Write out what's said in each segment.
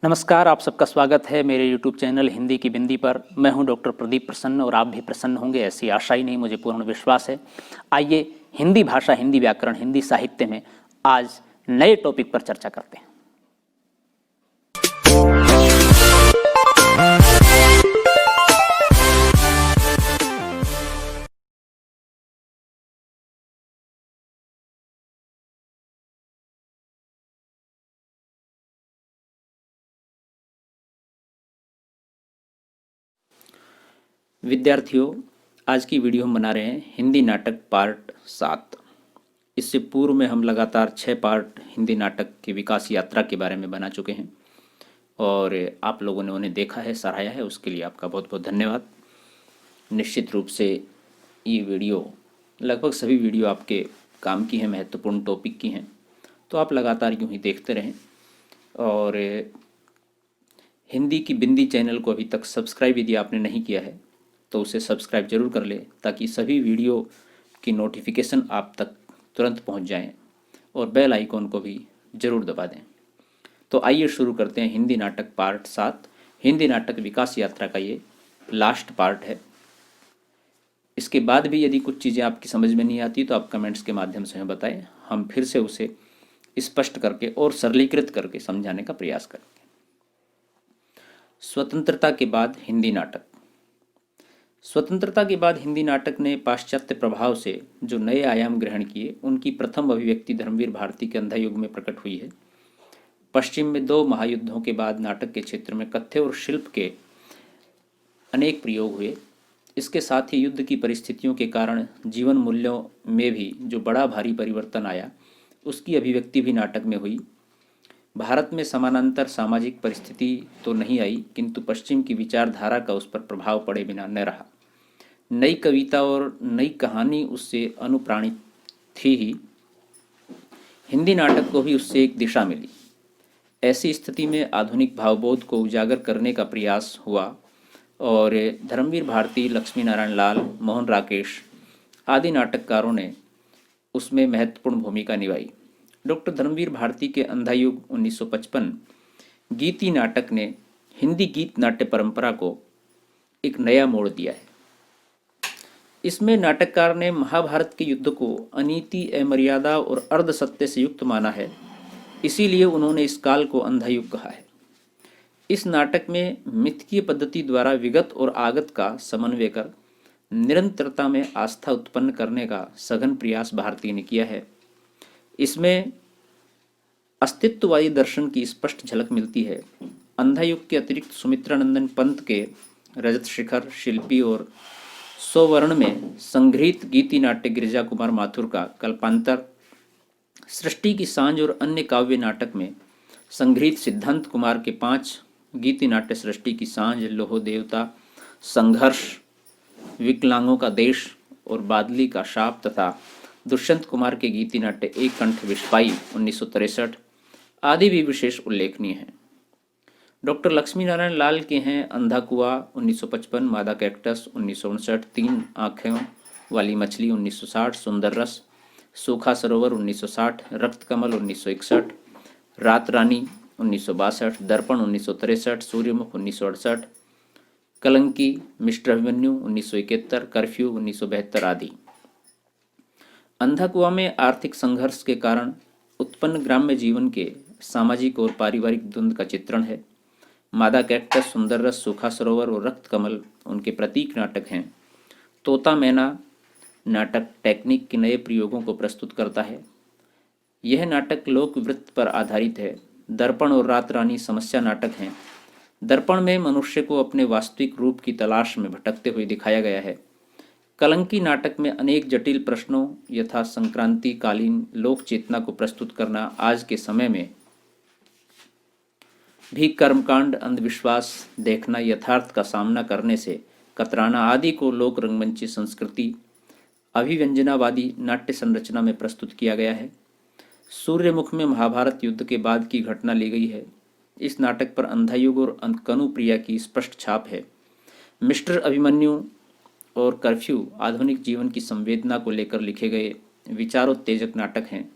नमस्कार, आप सबका स्वागत है मेरे यूट्यूब चैनल हिंदी की बिंदी पर। मैं हूं डॉक्टर प्रदीप प्रसन्न और आप भी प्रसन्न होंगे, ऐसी आशा ही नहीं, मुझे पूर्ण विश्वास है। आइए हिंदी भाषा, हिंदी व्याकरण, हिंदी साहित्य में आज नए टॉपिक पर चर्चा करते हैं। विद्यार्थियों, आज की वीडियो हम बना रहे हैं हिंदी नाटक पार्ट 7। इससे पूर्व में हम लगातार 6 पार्ट हिंदी नाटक की विकास यात्रा के बारे में बना चुके हैं और आप लोगों ने उन्हें देखा है, सराहा है, उसके लिए आपका बहुत बहुत धन्यवाद। निश्चित रूप से ये वीडियो, लगभग सभी वीडियो आपके काम की हैं, महत्वपूर्ण टॉपिक की हैं, तो आप लगातार यूँ ही देखते रहें। और हिंदी की बिंदी चैनल को अभी तक सब्सक्राइब यदि आपने नहीं किया है तो उसे सब्सक्राइब जरूर कर लें, ताकि सभी वीडियो की नोटिफिकेशन आप तक तुरंत पहुंच जाएं, और बेल आइकॉन को भी ज़रूर दबा दें। तो आइए शुरू करते हैं हिंदी नाटक पार्ट 7। हिंदी नाटक विकास यात्रा का ये लास्ट पार्ट है। इसके बाद भी यदि कुछ चीज़ें आपकी समझ में नहीं आती तो आप कमेंट्स के माध्यम से हमें बताएं, हम फिर से उसे स्पष्ट करके और सरलीकृत करके समझाने का प्रयास करेंगे। स्वतंत्रता के बाद हिंदी नाटक। स्वतंत्रता के बाद हिंदी नाटक ने पाश्चात्य प्रभाव से जो नए आयाम ग्रहण किए, उनकी प्रथम अभिव्यक्ति धर्मवीर भारती के अंधा युग में प्रकट हुई है। पश्चिम में 2 महायुद्धों के बाद नाटक के क्षेत्र में कथ्य और शिल्प के अनेक प्रयोग हुए। इसके साथ ही युद्ध की परिस्थितियों के कारण जीवन मूल्यों में भी जो बड़ा भारी परिवर्तन आया, उसकी अभिव्यक्ति भी नाटक में हुई। भारत में समानांतर सामाजिक परिस्थिति तो नहीं आई, किंतु पश्चिम की विचारधारा का उस पर प्रभाव पड़े बिना न रहा। नई कविता और नई कहानी उससे अनुप्राणित थी ही, हिंदी नाटक को भी उससे एक दिशा मिली। ऐसी स्थिति में आधुनिक भावबोध को उजागर करने का प्रयास हुआ और धर्मवीर भारती, लक्ष्मी नारायण लाल, मोहन राकेश आदि नाटककारों ने उसमें महत्वपूर्ण भूमिका निभाई। डॉक्टर धर्मवीर भारती के अंधा युग 1955 गीति नाटक ने हिंदी गीत नाट्य परंपरा को एक नया मोड़ दिया है। इसमें नाटककार ने महाभारत के युद्ध को अनीति, अमर्यादा और अर्धसत्य से युक्त माना है, इसीलिए उन्होंने इस काल को अंधा युग कहा है। इस नाटक में मिथकीय पद्धति द्वारा विगत और आगत का समन्वय कर निरंतरता में आस्था उत्पन्न करने का सघन प्रयास भारती ने किया है। इसमें अस्तित्ववादी दर्शन की स्पष्ट झलक मिलती है। अंधा युग के अतिरिक्त सुमित्रानंदन पंत के रजत शिखर, शिल्पी और स्वर्ण में संग्रहित गीति नाट्य गिरिजा कुमार माथुर का कल्पांतर, सृष्टि की सांझ और अन्य काव्य नाटक में संग्रहित सिद्धांत कुमार के 5 गीति नाट्य सृष्टि की सांझ, लोह देवता, संघर्ष, विकलांगों का देश और बादली का शाप तथा दुष्यंत कुमार के गीति नाट्य एक कंठ विस्पाई 1963 आदि भी विशेष उल्लेखनीय हैं। डॉक्टर लक्ष्मी नारायण लाल के हैं अंधा कुआं 1955, मादा कैक्टस 1959, 3 आँखों वाली मछली 1960, सुंदर रस, सूखा सरोवर 1960, रक्त कमल 1961, रात रानी 1962, दर्पण 1963, सूर्यमुख 1968, कलंकी, मिस्टर अभिमन्यु 1971, कर्फ्यू 1972 आदि। अंधा कुआं में आर्थिक संघर्ष के कारण उत्पन्न ग्राम्य जीवन के सामाजिक और पारिवारिक द्वंद्व का चित्रण है। मादा कैक्टस, सुंदर रस, सूखा सरोवर और रक्त कमल उनके प्रतीक नाटक हैं। तोता मैना नाटक टेक्निक के नए प्रयोगों को प्रस्तुत करता है। यह नाटक लोकवृत्त पर आधारित है। दर्पण और रात रानी समस्या नाटक हैं। दर्पण में मनुष्य को अपने वास्तविक रूप की तलाश में भटकते हुए दिखाया गया है। कलंकी नाटक में अनेक जटिल प्रश्नों यथा संक्रांतिकालीन लोक चेतना को प्रस्तुत करना, आज के समय में भी कर्मकांड, अंधविश्वास देखना, यथार्थ का सामना करने से कतराना आदि को लोक रंगमंची संस्कृति अभिव्यंजनावादी नाट्य संरचना में प्रस्तुत किया गया है। सूर्यमुख में महाभारत युद्ध के बाद की घटना ली गई है। इस नाटक पर अंधायुग और कनुप्रिया की स्पष्ट छाप है। मिस्टर अभिमन्यु और कर्फ्यू आधुनिक जीवन की संवेदना को लेकर लिखे गए विचारोत्तेजक नाटक हैं।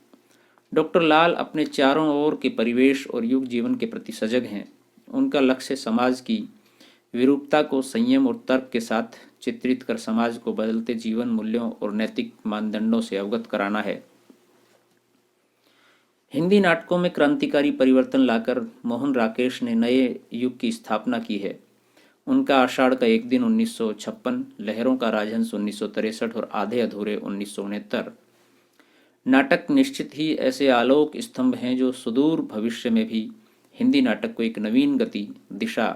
डॉक्टर लाल अपने चारों ओर के परिवेश और युग जीवन के प्रति सजग हैं। उनका लक्ष्य समाज की विरूपता को संयम और तर्क के साथ चित्रित कर समाज को बदलते जीवन मूल्यों और नैतिक मानदंडों से अवगत कराना है। हिंदी नाटकों में क्रांतिकारी परिवर्तन लाकर मोहन राकेश ने नए युग की स्थापना की है। उनका आषाढ़ का एक दिन 1956, लहरों का राजहंस 1963 और आधे अधूरे 1969 नाटक निश्चित ही ऐसे आलोक स्तंभ हैं जो सुदूर भविष्य में भी हिंदी नाटक को एक नवीन गति दिशा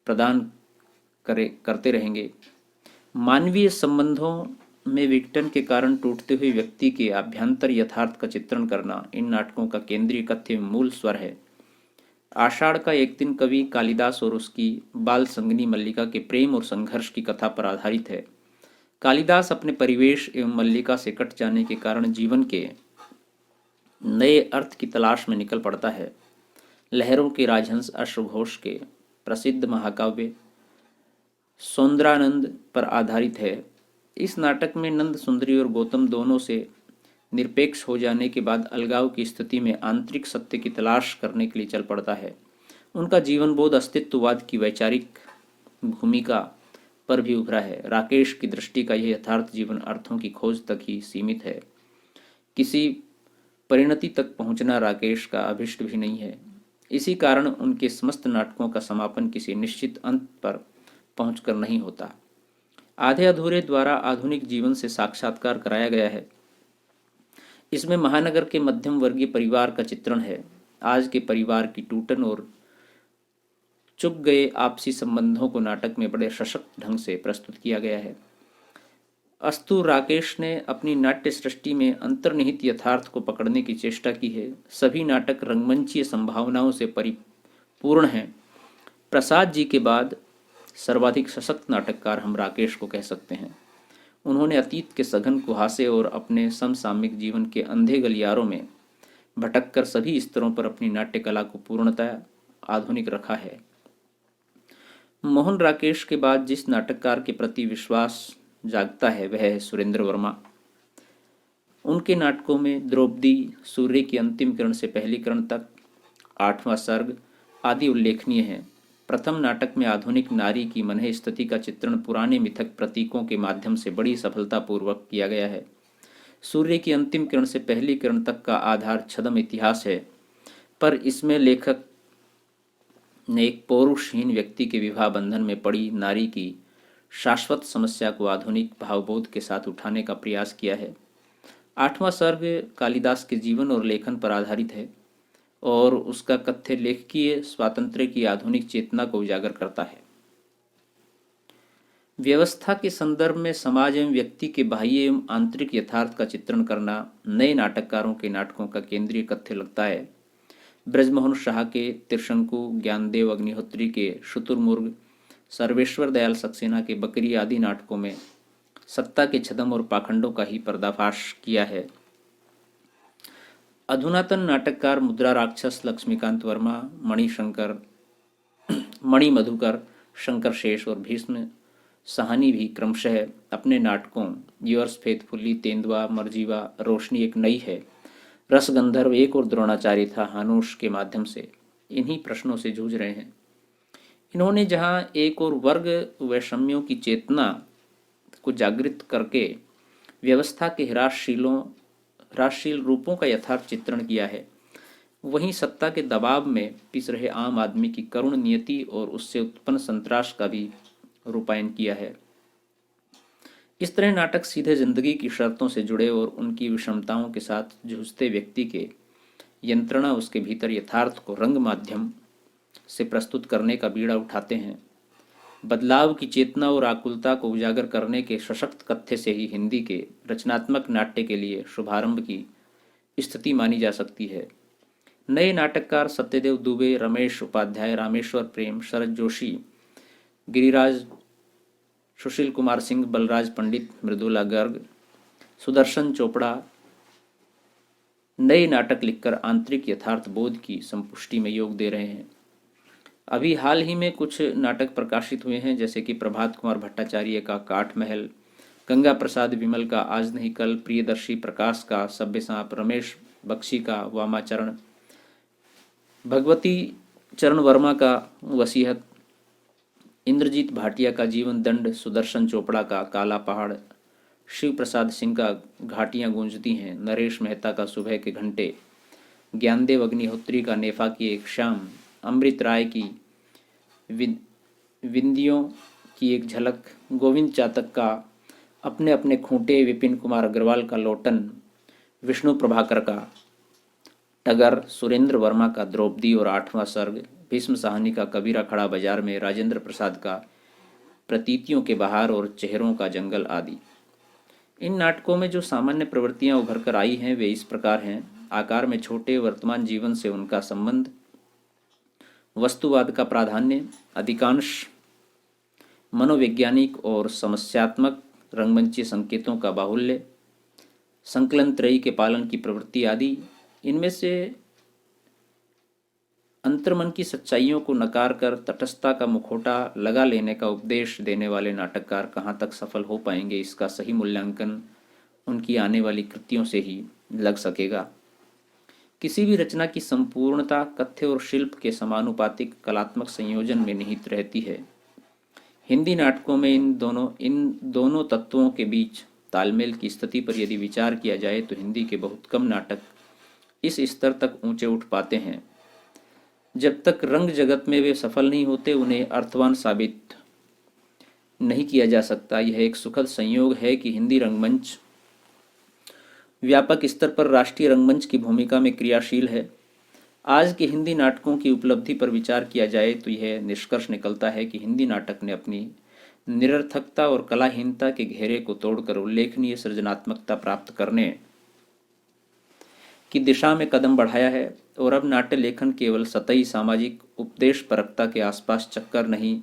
प्रदान करते रहेंगे। मानवीय संबंधों में विघटन के कारण टूटते हुए व्यक्ति के आभ्यंतर यथार्थ का चित्रण करना इन नाटकों का केंद्रीय कथ्य मूल स्वर है। आषाढ़ का एक दिन कवि कालिदास और उसकी बाल संगनी मल्लिका के प्रेम और संघर्ष की कथा पर आधारित है। कालिदास अपने परिवेश एवं मल्लिका से कट जाने के कारण जीवन के नए अर्थ की तलाश में निकल पड़ता है। लहरों के राजहंस अश्वघोष के प्रसिद्ध महाकाव्य सौंदरानंद पर आधारित है। इस नाटक में नंद सुंदरी और गौतम दोनों से निरपेक्ष हो जाने के बाद अलगाव की स्थिति में आंतरिक सत्य की तलाश करने के लिए चल पड़ता है। उनका जीवन बोध अस्तित्ववाद की वैचारिक भूमिका पर भी उभरा है। राकेश की दृष्टि का यह यथार्थ जीवन अर्थों की खोज तक ही सीमित है। किसी परिणति तक पहुंचना राकेश का अभिष्ट भी नहीं है। इसी कारण उनके समस्त नाटकों का समापन किसी निश्चित अंत पर पहुंचकर नहीं होता। आधे अधूरे द्वारा आधुनिक जीवन से साक्षात्कार कराया गया है। इसमें महानगर के मध्यम वर्गीय परिवार का चित्रण है। आज के परिवार की टूटन और चुक गए आपसी संबंधों को नाटक में बड़े सशक्त ढंग से प्रस्तुत किया गया है। अस्तु राकेश ने अपनी नाट्य सृष्टि में अंतर्निहित यथार्थ को पकड़ने की चेष्टा की है। सभी नाटक रंगमंचीय संभावनाओं से परिपूर्ण हैं। प्रसाद जी के बाद सर्वाधिक सशक्त नाटककार हम राकेश को कह सकते हैं। उन्होंने अतीत के सघन कुहासे और अपने समसामयिक जीवन के अंधे गलियारों में भटककर सभी स्तरों पर अपनी नाट्य कला को पूर्णतः आधुनिक रखा है। मोहन राकेश के बाद जिस नाटककार के प्रति विश्वास जागता है वह है सुरेंद्र वर्मा। उनके नाटकों में द्रौपदी, सूर्य की अंतिम किरण से पहली किरण तक, आठवां सर्ग आदि उल्लेखनीय हैं। प्रथम नाटक में आधुनिक नारी की मनः स्थिति का चित्रण पुराने मिथक प्रतीकों के माध्यम से बड़ी सफलतापूर्वक किया गया है। सूर्य की अंतिम किरण से पहली किरण तक का आधार छद्म इतिहास है, पर इसमें लेखक ने एक पौरुषहीन व्यक्ति के विवाह बंधन में पड़ी नारी की शाश्वत समस्या को आधुनिक भावबोध के साथ उठाने का प्रयास किया है। आठवां सर्ग कालिदास के जीवन और लेखन पर आधारित है और उसका कथ्य लेखकीय स्वातंत्र्य की आधुनिक चेतना को उजागर करता है। व्यवस्था के संदर्भ में समाज एवं व्यक्ति के बाह्य एवं आंतरिक यथार्थ का चित्रण करना नए नाटककारों के नाटकों का केंद्रीय कथ्य लगता है। ब्रजमोहन शाह के त्रिशंकु, ज्ञानदेव अग्निहोत्री के शुतुरमुर्ग, सर्वेश्वर दयाल सक्सेना के बकरी आदि नाटकों में सत्ता के छद्म और पाखंडों का ही पर्दाफाश किया है। अधुनातन नाटककार मुद्रा राक्षस, लक्ष्मीकांत वर्मा, मणि मधुकर, शंकर शेष और भीष्म साहनी भी क्रमशः अपने नाटकों योर्स फेथफुल्ली, तेंदुआ, मरजीवा, रोशनी एक नई है, रसगंधर्व एक और द्रोणाचार्य था, हानुष के माध्यम से इन्हीं प्रश्नों से जूझ रहे हैं। इन्होंने जहां एक और वर्ग वैषम्यों की चेतना को जागृत करके व्यवस्था के ह्रासशील रूपों का यथार्थ चित्रण किया है, वहीं सत्ता के दबाव में पिस रहे आम आदमी की करुण नियति और उससे उत्पन्न संतराश का भी रूपायन किया है। इस तरह नाटक सीधे जिंदगी की शर्तों से जुड़े और उनकी विषमताओं के साथ जूझते व्यक्ति के यंत्रणा उसके भीतर यथार्थ को रंग माध्यम से प्रस्तुत करने का बीड़ा उठाते हैं। बदलाव की चेतना और आकुलता को उजागर करने के सशक्त कथ्य से ही हिंदी के रचनात्मक नाट्य के लिए शुभारंभ की स्थिति मानी जा सकती है। नए नाटककार सत्यदेव दुबे, रमेश उपाध्याय, रामेश्वर प्रेम, शरद जोशी, गिरिराज, सुशील कुमार सिंह, बलराज पंडित, मृदुला गर्ग, सुदर्शन चोपड़ा नए नाटक लिखकर आंतरिक यथार्थ बोध की संपुष्टि में योग दे रहे हैं। अभी हाल ही में कुछ नाटक प्रकाशित हुए हैं, जैसे कि प्रभात कुमार भट्टाचार्य का काठ महल, गंगा प्रसाद विमल का आज नहीं कल, प्रियदर्शी प्रकाश का सभ्य सांप, रमेश बख्शी का वामाचरण, भगवती चरण वर्मा का वसीयत, इंद्रजीत भाटिया का जीवन दंड, सुदर्शन चोपड़ा का काला पहाड़, शिव प्रसाद सिंह का घाटियाँ गूंजती हैं, नरेश मेहता का सुबह के घंटे, ज्ञानदेव अग्निहोत्री का नेफा की एक शाम, अमृत राय की विंदियों की एक झलक, गोविंद चातक का अपने अपने खूंटे, विपिन कुमार अग्रवाल का लोटन, विष्णु प्रभाकर का टगर, सुरेंद्र वर्मा का द्रौपदी और आठवां सर्ग, भीष्म साहनी का कबीरा खड़ा बाजार में, राजेंद्र प्रसाद का प्रतीतियों के बहार और चेहरों का जंगल आदि। इन नाटकों में जो सामान्य प्रवृत्तियां उभर कर आई हैं वे इस प्रकार हैं। आकार में छोटे, वर्तमान जीवन से उनका संबंध, वस्तुवाद का प्राधान्य, अधिकांश मनोवैज्ञानिक और समस्यात्मक रंगमंची संकेतों का बाहुल्य, संकलन त्रयी के पालन की प्रवृत्ति आदि। इनमें से अंतर्मन की सच्चाइयों को नकार कर तटस्थता का मुखौटा लगा लेने का उपदेश देने वाले नाटककार कहाँ तक सफल हो पाएंगे, इसका सही मूल्यांकन उनकी आने वाली कृतियों से ही लग सकेगा। किसी भी रचना की संपूर्णता कथ्य और शिल्प के समानुपातिक कलात्मक संयोजन में निहित रहती है। हिंदी नाटकों में इन दोनों तत्वों के बीच तालमेल की स्थिति पर यदि विचार किया जाए तो हिंदी के बहुत कम नाटक इस स्तर तक ऊंचे उठ पाते हैं। जब तक रंग जगत में वे सफल नहीं होते उन्हें अर्थवान साबित नहीं किया जा सकता। यह एक सुखद संयोग है कि हिंदी रंगमंच व्यापक स्तर पर राष्ट्रीय रंगमंच की भूमिका में क्रियाशील है। आज के हिंदी नाटकों की उपलब्धि पर विचार किया जाए तो यह निष्कर्ष निकलता है कि हिंदी नाटक ने अपनी निरर्थकता और कलाहीनता के घेरे को तोड़कर उल्लेखनीय सृजनात्मकता प्राप्त करने की दिशा में कदम बढ़ाया है और अब नाट्य लेखन केवल सतही सामाजिक उपदेश परकता के आसपास चक्कर नहीं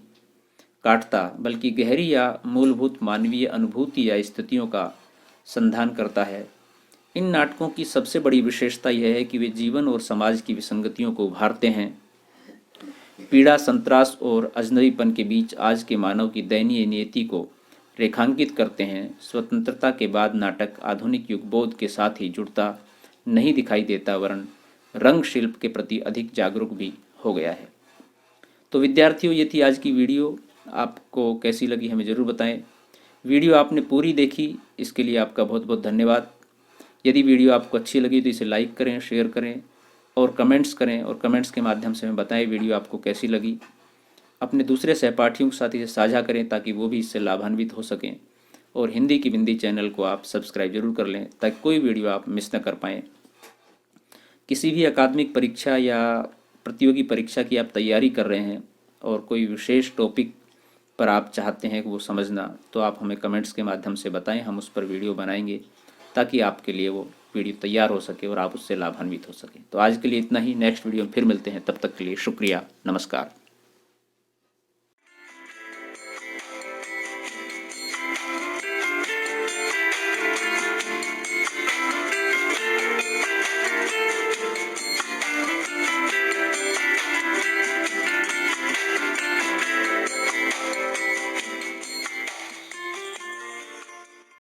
काटता, बल्कि गहरी या मूलभूत मानवीय अनुभूति या स्थितियों का संधान करता है। इन नाटकों की सबसे बड़ी विशेषता यह है कि वे जीवन और समाज की विसंगतियों को उभारते हैं। पीड़ा, संत्रास और अजनबीपन के बीच आज के मानव की दयनीय नियति को रेखांकित करते हैं। स्वतंत्रता के बाद नाटक आधुनिक युगबोध के साथ ही जुड़ता नहीं दिखाई देता, वरन रंग शिल्प के प्रति अधिक जागरूक भी हो गया है। तो विद्यार्थियों, ये थी आज की वीडियो। आपको कैसी लगी हमें ज़रूर बताएं। वीडियो आपने पूरी देखी, इसके लिए आपका बहुत बहुत धन्यवाद। यदि वीडियो आपको अच्छी लगी तो इसे लाइक करें, शेयर करें और कमेंट्स करें, और कमेंट्स के माध्यम से हमें बताएं वीडियो आपको कैसी लगी। अपने दूसरे सहपाठियों के साथ इसे साझा करें ताकि वो भी इससे लाभान्वित हो सकें, और हिंदी की बिंदी चैनल को आप सब्सक्राइब जरूर कर लें ताकि कोई वीडियो आप मिस न कर पाएँ। किसी भी अकादमिक परीक्षा या प्रतियोगी परीक्षा की आप तैयारी कर रहे हैं और कोई विशेष टॉपिक पर आप चाहते हैं कि वो समझना, तो आप हमें कमेंट्स के माध्यम से बताएं, हम उस पर वीडियो बनाएंगे ताकि आपके लिए वो वीडियो तैयार हो सके और आप उससे लाभान्वित हो सकें। तो आज के लिए इतना ही। नेक्स्ट वीडियो में फिर मिलते हैं, तब तक के लिए शुक्रिया, नमस्कार।